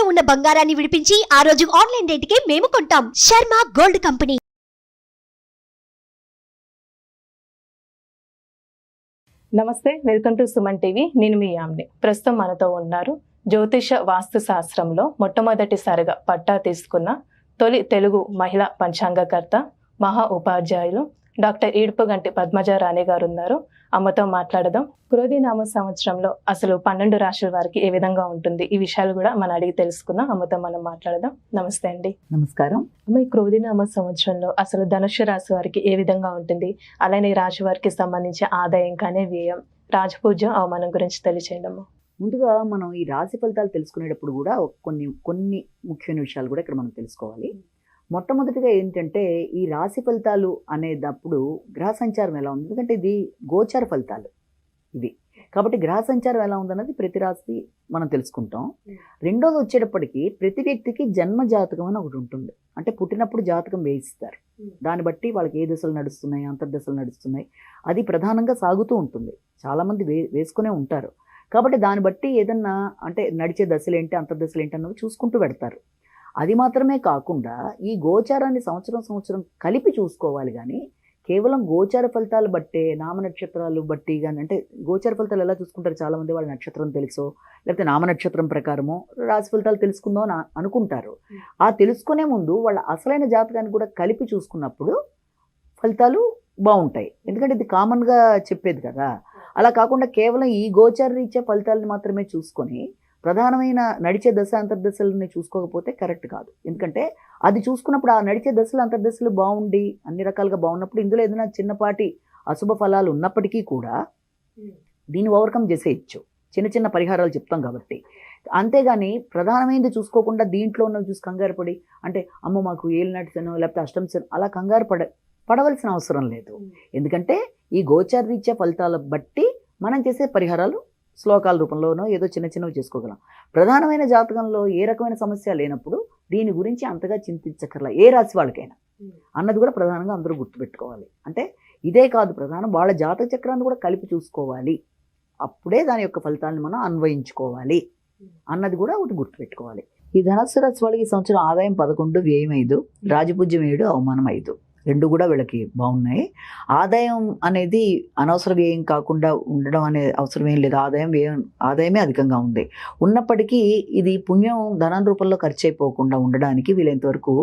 తాకట్టులో ఉన్న బంగారాన్ని విడిపించి ఆ రోజు ఆన్లైన్ రేటుకే మేము కొంటాం. Sharma gold company. నమస్తే, వెల్కమ్ టు సుమన్ టీవీ. నేను మీ యామ్ని. ప్రస్తుతం మనతో ఉన్నారు జ్యోతిష వాస్తు శాస్త్రంలో మొట్టమొదటిసారిగా పట్టా తీసుకున్న తొలి తెలుగు మహిళా పంచాంగకర్త, మహా ఉపాధ్యాయులు డాక్టర్ ఈడ్పుగంటి పద్మజారాణి గారు ఉన్నారు. అమ్మతో మాట్లాడదాం. క్రోధినామ సంవత్సరంలో అసలు 12 రాశుల వారికి ఏ విధంగా ఉంటుంది, ఈ విషయాలు కూడా మనం అడిగి తెలుసుకుందాం. అమ్మతో మనం మాట్లాడదాం. నమస్తే అండి. నమస్కారం. అమ్మ, ఈ క్రోధినామ సంవత్సరంలో అసలు ధనుస్సు రాశి వారికి ఏ విధంగా ఉంటుంది, అలానే ఈ రాశి వారికి సంబంధించి ఆదాయం కానీ వ్యయం, రాజపూజ్యం, అవమానం గురించి తెలియచేయండి అమ్మ. ముందుగా మనం ఈ రాశి ఫలితాలు తెలుసుకునేటప్పుడు కూడా కొన్ని ముఖ్యమైన విషయాలు కూడా ఇక్కడ మనం తెలుసుకోవాలి. మొట్టమొదటిగా ఏంటంటే, ఈ రాశి ఫలితాలు అనేటప్పుడు గ్రహ సంచారం ఎలా ఉంది, ఎందుకంటే ఇది గోచార ఫలితాలు ఇవి కాబట్టి గ్రహ సంచారం ఎలా ఉందన్నది ప్రతి రాశి మనం తెలుసుకుంటాం. రెండోది వచ్చేటప్పటికి ప్రతి వ్యక్తికి జన్మ జాతకం అని ఒకటి ఉంటుంది. అంటే పుట్టినప్పుడు జాతకం వేయిస్తారు, దాన్ని బట్టి వాళ్ళకి ఏ దశలు నడుస్తున్నాయి, అంతర్దశలు నడుస్తున్నాయి, అది ప్రధానంగా సాగుతూ ఉంటుంది. చాలామంది వేసుకునే ఉంటారు. కాబట్టి దాన్ని బట్టి ఏదన్నా అంటే నడిచే దశలు ఏంటి, అంతర్దశలు ఏంటి అన్నవి చూసుకుంటూ పెడతారు. అది మాత్రమే కాకుండా ఈ గోచారాన్ని సంవత్సరం కలిపి చూసుకోవాలి. కానీ కేవలం గోచార ఫలితాలు బట్టే, నామ నక్షత్రాలు బట్టి కానీ, అంటే గోచార ఫలితాలు ఎలా చూసుకుంటారు, చాలామంది వాళ్ళ నక్షత్రం తెలుసో లేకపోతే నామ నక్షత్రం ప్రకారమో రాశి ఫలితాలు తెలుసుకుందాం అని అనుకుంటారు. ఆ తెలుసుకునే ముందు వాళ్ళ అసలైన జాతకాన్ని కూడా కలిపి చూసుకున్నప్పుడు ఫలితాలు బాగుంటాయి. ఎందుకంటే ఇది కామన్గా చెప్పేది కదా. అలా కాకుండా కేవలం ఈ గోచార రీత్యా ఫలితాలను మాత్రమే చూసుకొని ప్రధానమైన నడిచే దశ అంతర్దశలని చూసుకోకపోతే కరెక్ట్ కాదు. ఎందుకంటే అది చూసుకున్నప్పుడు ఆ నడిచే దశలు అంతర్దశలు బాగుండి అన్ని రకాలుగా బాగున్నప్పుడు ఇందులో ఏదైనా చిన్నపాటి అశుభ ఫలాలు ఉన్నప్పటికీ కూడా దీన్ని ఓవర్కమ్ చేసేయచ్చు. చిన్న పరిహారాలు చెప్తాం కాబట్టి. అంతేగాని ప్రధానమైనది చూసుకోకుండా దీంట్లో ఉన్నవి చూసి కంగారు పడి, అంటే అమ్మో మాకు ఏలినాటి శనో లేకపోతే అష్టం శనో అలా కంగారు పడవలసిన అవసరం లేదు. ఎందుకంటే ఈ గోచార రీత్యా ఫలితాల బట్టి మనం చేసే పరిహారాలు శ్లోకాల రూపంలోనో ఏదో చిన్నవి చేసుకోగలం. ప్రధానమైన జాతకంలో ఏ రకమైన సమస్య లేనప్పుడు దీని గురించి అంతగా చింతించక్కర్లా, ఏ రాశి వాళ్ళకైనా అన్నది కూడా ప్రధానంగా అందరూ గుర్తుపెట్టుకోవాలి. అంటే ఇదే కాదు, ప్రధానం వాళ్ళ జాతక చక్రాన్ని కూడా కలిపి చూసుకోవాలి. అప్పుడే దాని యొక్క ఫలితాలను మనం అన్వయించుకోవాలి అన్నది కూడా ఒకటి గుర్తుపెట్టుకోవాలి. ఈ ధనస్సు రాశి వాళ్ళకి ఈ సంవత్సరం ఆదాయం 11, వ్యయం 5, రాజపూజ్యం 7, అవమానం 5, రెండు కూడా వీళ్ళకి బాగున్నాయి. ఆదాయం అనేది అనవసర వ్యయం కాకుండా ఉండడం అనే అవసరం ఏం లేదు. ఆదాయమే అధికంగా ఉంది. ఉన్నప్పటికీ ఇది పుణ్యం ధనం రూపంలో ఖర్చు అయిపోకుండా ఉండడానికి వీలైనంతవరకు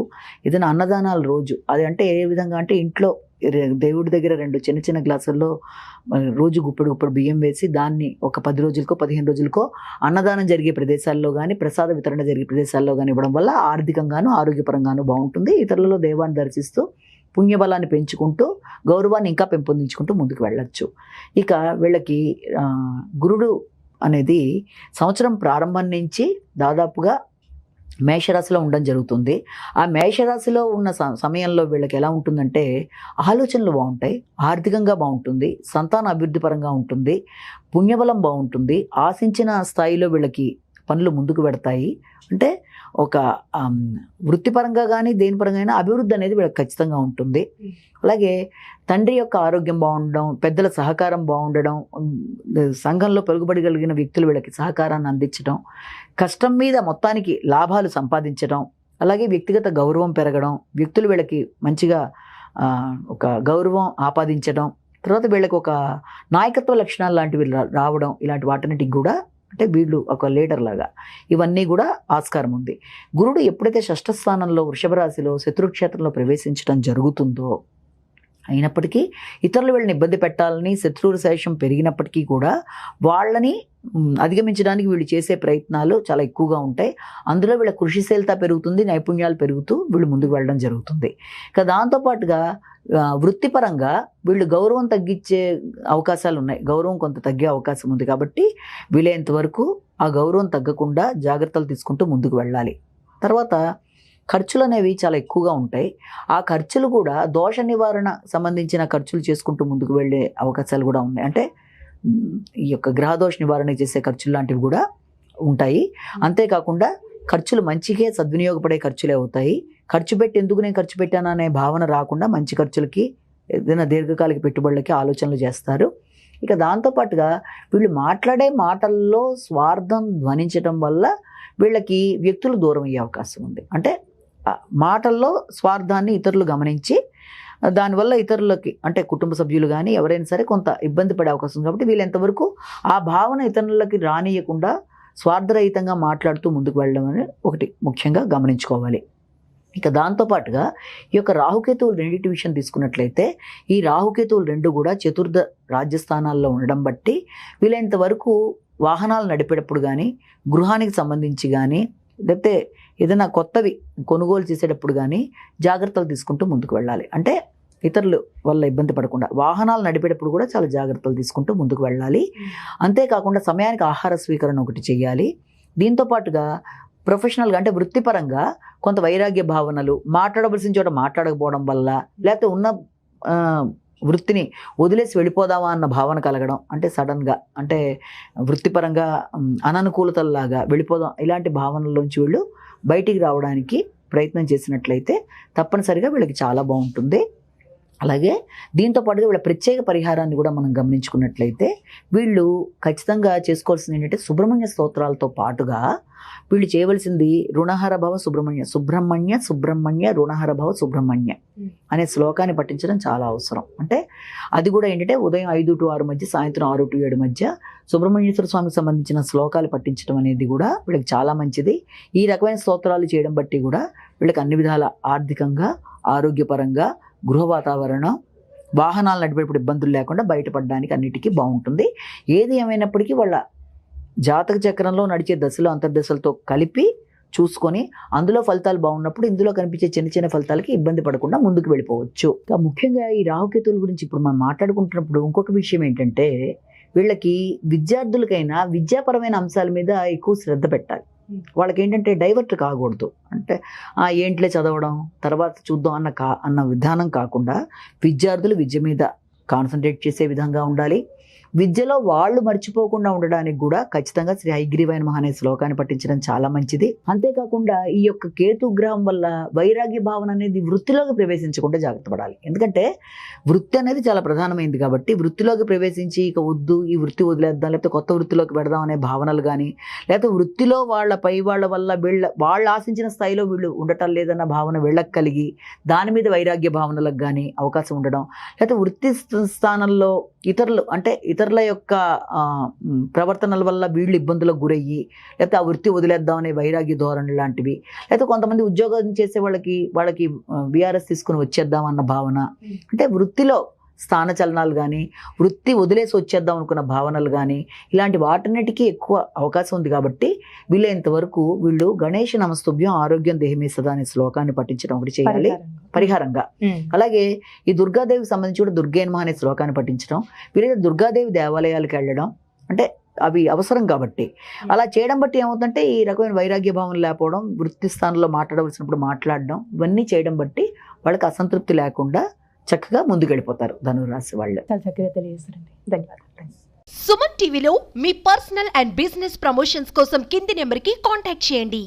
ఏదైనా అన్నదానాలు రోజు, అది అంటే ఏ విధంగా అంటే ఇంట్లో దేవుడి దగ్గర 2 చిన్న గ్లాసుల్లో రోజు గుప్పెడు బియ్యం వేసి దాన్ని ఒక 10 రోజులకో 15 రోజులకో అన్నదానం జరిగే ప్రదేశాల్లో కానీ, ప్రసాద వితరణ జరిగే ప్రదేశాల్లో కానీ ఇవ్వడం వల్ల ఆర్థికంగాను ఆరోగ్యపరంగాను బాగుంటుంది. ఇతరులలో దైవాన్ని దర్శిస్తూ పుణ్యబలాన్ని పెంచుకుంటూ గౌరవాన్ని ఇంకా పెంపొందించుకుంటూ ముందుకు వెళ్ళచ్చు. ఇక వీళ్ళకి గురుడు అనేది సంవత్సరం ప్రారంభం నుంచి దాదాపుగా మేషరాశిలో ఉండడం జరుగుతుంది. ఆ మేషరాశిలో ఉన్న సమయంలో వీళ్ళకి ఎలా ఉంటుందంటే ఆలోచనలు బాగుంటాయి, ఆర్థికంగా బాగుంటుంది, సంతాన అభివృద్ధి పరంగా ఉంటుంది, పుణ్యబలం బాగుంటుంది, ఆశించిన స్థాయిలో వీళ్ళకి పనులు ముందుకు పెడతాయి. అంటే ఒక వృత్తిపరంగా కానీ దేని పరంగా అయినా అభివృద్ధి అనేది వీళ్ళకి ఖచ్చితంగా ఉంటుంది. అలాగే తండ్రి యొక్క ఆరోగ్యం బాగుండడం, పెద్దల సహకారం బాగుండడం, సంఘంలో పెరుగుబడగలిగిన వ్యక్తులు వీళ్ళకి సహకారాన్ని అందించడం, కష్టం మీద మొత్తానికి లాభాలు సంపాదించడం, అలాగే వ్యక్తిగత గౌరవం పెరగడం, వ్యక్తులు వీళ్ళకి మంచిగా ఒక గౌరవం ఆపాదించడం, తర్వాత వీళ్ళకి ఒక నాయకత్వ లక్షణాలు లాంటివి రావడం, ఇలాంటి వాటన్నిటికి కూడా అంటే వీళ్ళు ఒక లీడర్ లాగా ఇవన్నీ కూడా ఆస్కారం ఉంది. గురుడు ఎప్పుడైతే షష్ఠ స్థానంలో వృషభ రాశిలో శత్రుక్షేత్రంలో ప్రవేశించడం జరుగుతుందో, అయినప్పటికీ ఇతరులు వీళ్ళని ఇబ్బంది పెట్టాలని శత్రువుల శేషం పెరిగినప్పటికీ కూడా వాళ్ళని అధిగమించడానికి వీళ్ళు చేసే ప్రయత్నాలు చాలా ఎక్కువగా ఉంటాయి. అందులో వీళ్ళ కృషిశీలత పెరుగుతుంది, నైపుణ్యాలు పెరుగుతూ వీళ్ళు ముందుకు వెళ్ళడం జరుగుతుంది. ఇక దాంతోపాటుగా వృత్తిపరంగా వీళ్ళు గౌరవం తగ్గించే అవకాశాలు ఉన్నాయి, గౌరవం కొంత తగ్గే అవకాశం ఉంది. కాబట్టి వీలైనంత వరకు ఆ గౌరవం తగ్గకుండా జాగ్రత్తలు తీసుకుంటూ ముందుకు వెళ్ళాలి. తర్వాత ఖర్చులు అనేవి చాలా ఎక్కువగా ఉంటాయి. ఆ ఖర్చులు కూడా దోష నివారణ సంబంధించిన ఖర్చులు చేసుకుంటూ ముందుకు వెళ్ళే అవకాశాలు కూడా ఉన్నాయి. అంటే ఈ యొక్క గ్రహదోష నివారణ చేసే ఖర్చులు లాంటివి కూడా ఉంటాయి. అంతేకాకుండా ఖర్చులు మంచిగా సద్వినియోగపడే ఖర్చులే అవుతాయి. ఖర్చు పెట్టి ఎందుకు నేను ఖర్చు పెట్టాను అనే భావన రాకుండా మంచి ఖర్చులకి, ఏదైనా దీర్ఘకాలిక పెట్టుబడులకి ఆలోచనలు చేస్తారు. ఇక దాంతోపాటుగా వీళ్ళు మాట్లాడే మాటల్లో స్వార్థం ధ్వనించడం వల్ల వీళ్ళకి వ్యక్తులు దూరం అయ్యే అవకాశం ఉంది. అంటే మాటల్లో స్వార్థాన్ని ఇతరులు గమనించి దానివల్ల ఇతరులకి అంటే కుటుంబ సభ్యులు కానీ ఎవరైనా సరే కొంత ఇబ్బంది పడే అవకాశం ఉంది. కాబట్టి వీళ్ళు ఎంతవరకు ఆ భావన ఇతరులకి రానియకుండా స్వార్థరహితంగా మాట్లాడుతూ ముందుకు వెళ్ళడం అనేది ఒకటి ముఖ్యంగా గమనించుకోవాలి. ఇక దాంతోపాటుగా ఈ యొక్క రాహుకేతువులు రెండింటి విషయం తీసుకున్నట్లయితే ఈ రాహుకేతువులు రెండు కూడా చతుర్థ రాజ్యస్థానాల్లో ఉండడం బట్టి వీలైనంత వరకు వాహనాలు నడిపేటప్పుడు కానీ గృహానికి సంబంధించి కానీ లేకపోతే ఏదైనా కొత్తవి కొనుగోలు చేసేటప్పుడు కానీ జాగ్రత్తలు తీసుకుంటూ ముందుకు వెళ్ళాలి. అంటే ఇతరులు వల్ల ఇబ్బంది పడకుండా వాహనాలు నడిపేటప్పుడు కూడా చాలా జాగ్రత్తలు తీసుకుంటూ ముందుకు వెళ్ళాలి. అంతేకాకుండా సమయానికి ఆహార స్వీకరణ ఒకటి చేయాలి. దీంతోపాటుగా ప్రొఫెషనల్గా అంటే వృత్తిపరంగా కొంత వైరాగ్య భావనలు, మాట్లాడవలసిన చోట మాట్లాడకపోవడం వల్ల, లేకపోతే ఉన్న వృత్తిని వదిలేసి వెళ్ళిపోదామా అన్న భావన కలగడం, అంటే సడన్గా అంటే వృత్తిపరంగా అననుకూలతల్లాగా వెళ్ళిపోదాం ఇలాంటి భావనల్లోంచి వీళ్ళు బయటికి రావడానికి ప్రయత్నం చేసినట్లయితే తప్పనిసరిగా వీళ్ళకి చాలా బాగుంటుంది. అలాగే దీంతో పాటుగా వీళ్ళ ప్రత్యేక పరిహారాన్ని కూడా మనం గమనించుకున్నట్లయితే వీళ్ళు ఖచ్చితంగా చేసుకోవాల్సింది ఏంటంటే సుబ్రహ్మణ్య స్తోత్రాలతో పాటుగా వీళ్ళు చేయవలసింది రుణహర భవ సుబ్రహ్మణ్య సుబ్రహ్మణ్య సుబ్రహ్మణ్య రుణహర భవ సుబ్రహ్మణ్య అనే శ్లోకాన్ని పఠించడం చాలా అవసరం. అంటే అది కూడా ఏంటంటే ఉదయం 5 to 6 మధ్య, సాయంత్రం 6 to 7 మధ్య సుబ్రహ్మణ్యేశ్వర స్వామికి సంబంధించిన శ్లోకాలు పఠించడం అనేది కూడా వీళ్ళకి చాలా మంచిది. ఈ రకమైన స్తోత్రాలు చేయడం బట్టి కూడా వీళ్ళకి అన్ని విధాల ఆర్థికంగా, ఆరోగ్యపరంగా, గృహ వాతావరణం, వాహనాలు నడిపేటప్పుడు ఇబ్బందులు లేకుండా బయటపడడానికి అన్నిటికీ బాగుంటుంది. ఏది ఏమైనప్పటికీ వాళ్ళ జాతక చక్రంలో నడిచే దశలు అంతర్దశలతో కలిపి చూసుకొని అందులో ఫలితాలు బాగున్నప్పుడు ఇందులో కనిపించే చిన్న చిన్న ఫలితాలకి ఇబ్బంది పడకుండా ముందుకు వెళ్ళిపోవచ్చు. ముఖ్యంగా ఈ రాహుకేతువుల గురించి ఇప్పుడు మనం మాట్లాడుకుంటున్నప్పుడు ఇంకొక విషయం ఏంటంటే వీళ్ళకి విద్యార్థులకైనా విద్యాపరమైన అంశాల మీద ఎక్కువ శ్రద్ధ పెట్టాలి. వాళ్ళకి ఏంటంటే డైవర్ట్ కాకూడదు. అంటే ఏంట్లే చదవడం తర్వాత చూద్దాం అన్న విధానం కాకుండా విద్యార్థులు విద్య మీద కాన్సన్ట్రేట్ చేసే విధంగా ఉండాలి. విద్యలో వాళ్ళు మర్చిపోకుండా ఉండడానికి కూడా ఖచ్చితంగా శ్రీ హయగ్రీవాయ నమః అనే శ్లోకాన్ని పఠించడం చాలా మంచిది. అంతేకాకుండా ఈ యొక్క కేతు గ్రహం వల్ల వైరాగ్య భావన అనేది వృత్తిలోకి ప్రవేశించకుండా జాగ్రత్త పడాలి. ఎందుకంటే వృత్తి అనేది చాలా ప్రధానమైంది కాబట్టి వృత్తిలోకి ప్రవేశించి ఇక వద్దు ఈ వృత్తి వదిలేద్దాం లేకపోతే కొత్త వృత్తిలోకి పెడదాం అనే భావనలు కానీ, లేకపోతే వృత్తిలో వాళ్ళ వల్ల వాళ్ళు ఆశించిన స్థాయిలో వీళ్ళు ఉండటం లేదన్న భావన వీళ్ళకి కలిగి దాని మీద వైరాగ్య భావనలకు కానీ అవకాశం ఉండడం, లేకపోతే వృత్తి స్థానంలో ఇతరుల యొక్క ప్రవర్తనల వల్ల వీళ్ళు ఇబ్బందులకు గురయ్యి లేకపోతే ఆ వృత్తి వదిలేద్దాం అనే వైరాగ్య ధోరణి లాంటివి, లేకపోతే కొంతమంది ఉద్యోగం చేసే వాళ్ళకి విఆర్ఎస్ తీసుకుని వచ్చేద్దాం అన్న భావన, అంటే వృత్తిలో స్థాన చలనాలు కానీ వృత్తి వదిలేసి వచ్చేద్దాం అనుకున్న భావనలు కానీ ఇలాంటి వాటన్నిటికీ ఎక్కువ అవకాశం ఉంది. కాబట్టి వీళ్ళంతవరకు వీళ్ళు గణేష నమస్తుభ్యం ఆరోగ్యం దేహమే సదా అనే శ్లోకాన్ని పఠించడం ఒకటి చేయాలి పరిహారంగా. అలాగే ఈ దుర్గాదేవికి సంబంధించి కూడా దుర్గే నమః అనే శ్లోకాన్ని పఠించడం, వీళ్ళైతే దుర్గాదేవి దేవాలయాలకు వెళ్ళడం, అంటే అవి అవసరం కాబట్టి అలా చేయడం బట్టి ఏమవుతుందంటే ఈ రకమైన వైరాగ్య భావన లేకపోవడం, వృత్తి స్థానంలో మాట్లాడవలసినప్పుడు మాట్లాడడం, ఇవన్నీ చేయడం బట్టి వాళ్ళకి అసంతృప్తి లేకుండా చక్కగా ముందుకెళ్ళిపోతారు ధనురాశి వాళ్ళు. చాలా చక్కగా తెలియజేస్తారండి, ధన్యవాదాలు. సుమన్ టీవీలో మీ పర్సనల్ అండ్ బిజినెస్ ప్రమోషన్స్ కోసం కింది నెంబర్కి కాంటాక్ట్ చేయండి.